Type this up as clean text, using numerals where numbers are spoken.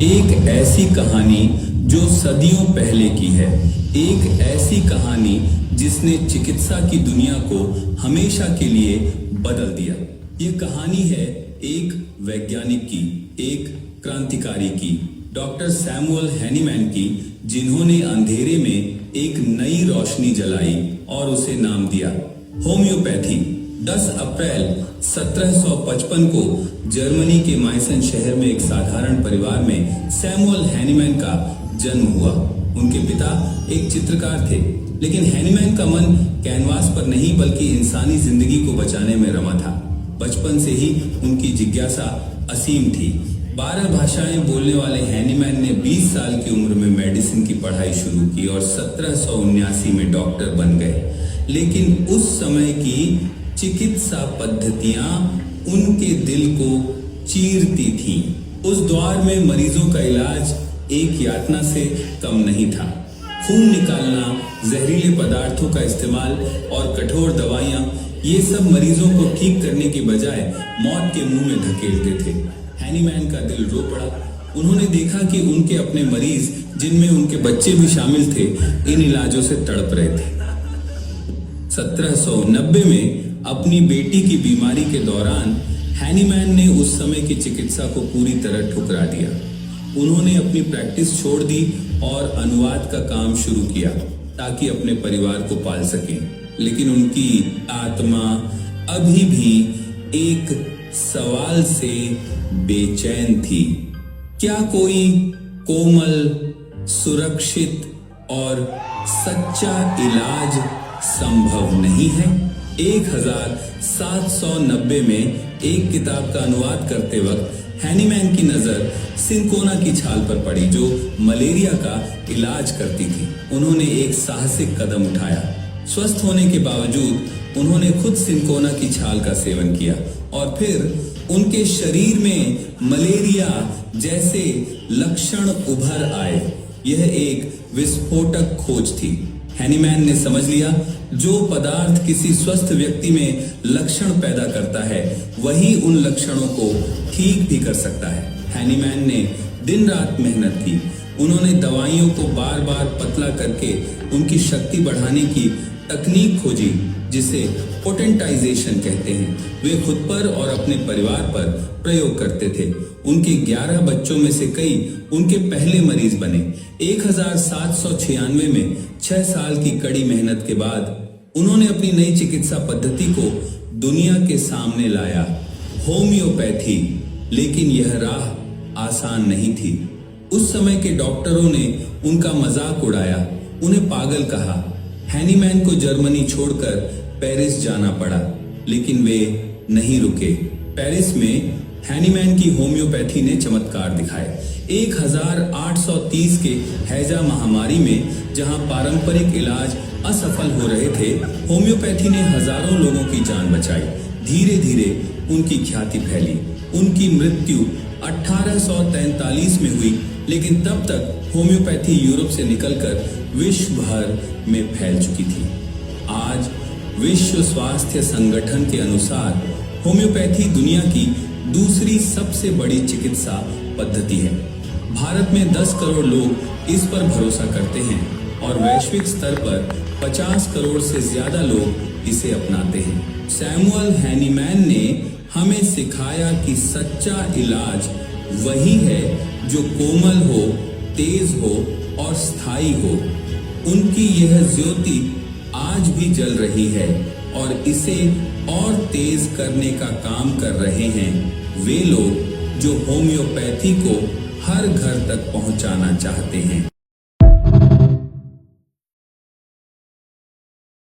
एक ऐसी कहानी जो सदियों पहले की है, एक ऐसी कहानी जिसने चिकित्सा की दुनिया को हमेशा के लिए बदल दिया। ये कहानी है एक वैज्ञानिक की, एक क्रांतिकारी की, डॉक्टर सैमुअल हैनीमैन की, जिन्होंने अंधेरे में एक नई रोशनी जलाई और उसे नाम दिया होम्योपैथी। 10 अप्रैल 1755 को जर्मनी के माइसन शहर में एक साधारण परिवार में सैमुअल हैनीमैन का जन्म हुआ। उनके पिता एक चित्रकार थे, लेकिन हैनीमैन का मन कैनवास पर नहीं बल्कि इंसानी जिंदगी को बचाने में रमा था। बचपन से ही उनकी जिज्ञासा असीम थी। 12 भाषाएं बोलने वाले हैनीमैन ने 20 साल की उम्र में मेडिसिन की पढ़ाई शुरू की और 1779 में डॉक्टर बन गए। लेकिन उस समय की चिकित्सा पद्धतियां उनके दिल को चीरती थीं। उस दौर में मरीजों का इलाज एक यातना से कम नहीं था। खून निकालना, जहरीले पदार्थों का इस्तेमाल और कठोर दवाइयां, ये सब मरीजों को ठीक करने के बजाय मौत के मुंह में धकेलते थे। हैनीमैन का दिल रो पड़ा। उन्होंने देखा कि उनके अपने मरीज, जिनमें उनके बच्चे भी शामिल थे, इन इलाजों से तड़प रहे थे। 1790 में अपनी बेटी की बीमारी के दौरान हैनीमैन ने उस समय की चिकित्सा को पूरी तरह ठुकरा दिया। उन्होंने अपनी प्रैक्टिस छोड़ दी और अनुवाद का काम शुरू किया ताकि अपने परिवार को पाल सकें। लेकिन उनकी आत्मा अभी भी एक सवाल से बेचैन थी। क्या कोई कोमल, सुरक्षित और सच्चा इलाज संभव नहीं है? 1790 में एक किताब का अनुवाद करते वक्त हैनीमैन की नजर सिंकोना की छाल पर पड़ी, जो मलेरिया का इलाज करती थी। उन्होंने एक साहसिक कदम उठाया। स्वस्थ होने के बावजूद उन्होंने खुद सिंकोना की छाल का सेवन किया और फिर उनके शरीर में मलेरिया जैसे लक्षण उभर आए। यह एक विस्फोटक खोज थी। हैनीमैन ने समझ लिया, जो पदार्थ किसी स्वस्थ व्यक्ति में लक्षण पैदा करता है, वही उन लक्षणों को ठीक भी कर सकता है। हैनीमैन ने दिन रात मेहनत की। उन्होंने दवाइयों को बार बार पतला करके उनकी शक्ति बढ़ाने की तकनीक खोजी, जिसे पोटेंटाइजेशन कहते हैं। वे खुद पर और अपने परिवार पर प्रयोग करते थे। उनके 11 बच्चों में से कई उनके पहले मरीज बने। 1796 में 6 साल की कड़ी मेहनत के बाद उन्होंने अपनी नई चिकित्सा पद्धति को दुनिया के सामने लाया, होम्योपैथी। लेकिन यह राह आसान नहीं थी। उस समय के डॉक्टरों ने उनका मजाक उड़ाया, उन्हें पागल कहा। हैनीमैन को जर्मनी छोड़कर पेरिस जाना पड़ा, लेकिन वे नहीं रुके। पेरिस में हैनीमैन की होम्योपैथी ने चमत्कार दिखाए। 1830 के हैजा महामारी में जहां पारंपरिक इलाज असफल हो रहे थे, होम्योपैथी ने हजारों लोगों की जान बचाई। धीरे धीरे उनकी ख्याति फैली। उनकी मृत्यु 1843 में हुई, लेकिन तब तक होम्योपैथी यूरोप से निकलकर विश्व भर में फैल चुकी थी। आज विश्व स्वास्थ्य संगठन के अनुसार होम्योपैथी दुनिया की दूसरी सबसे बड़ी चिकित्सा पद्धति है। भारत में 10 करोड़ लोग इस पर भरोसा करते हैं और वैश्विक स्तर पर 50 करोड़ से ज्यादा लोग इसे अपनाते हैं। सैमुअल हैनीमैन ने हमें सिखाया कि सच्चा इलाज वही है जो कोमल हो, तेज हो और स्थायी हो। उनकी यह ज्योति आज भी जल रही है और इसे और तेज करने का काम कर रहे हैं वे लोग जो होम्योपैथी को हर घर तक पहुंचाना चाहते हैं।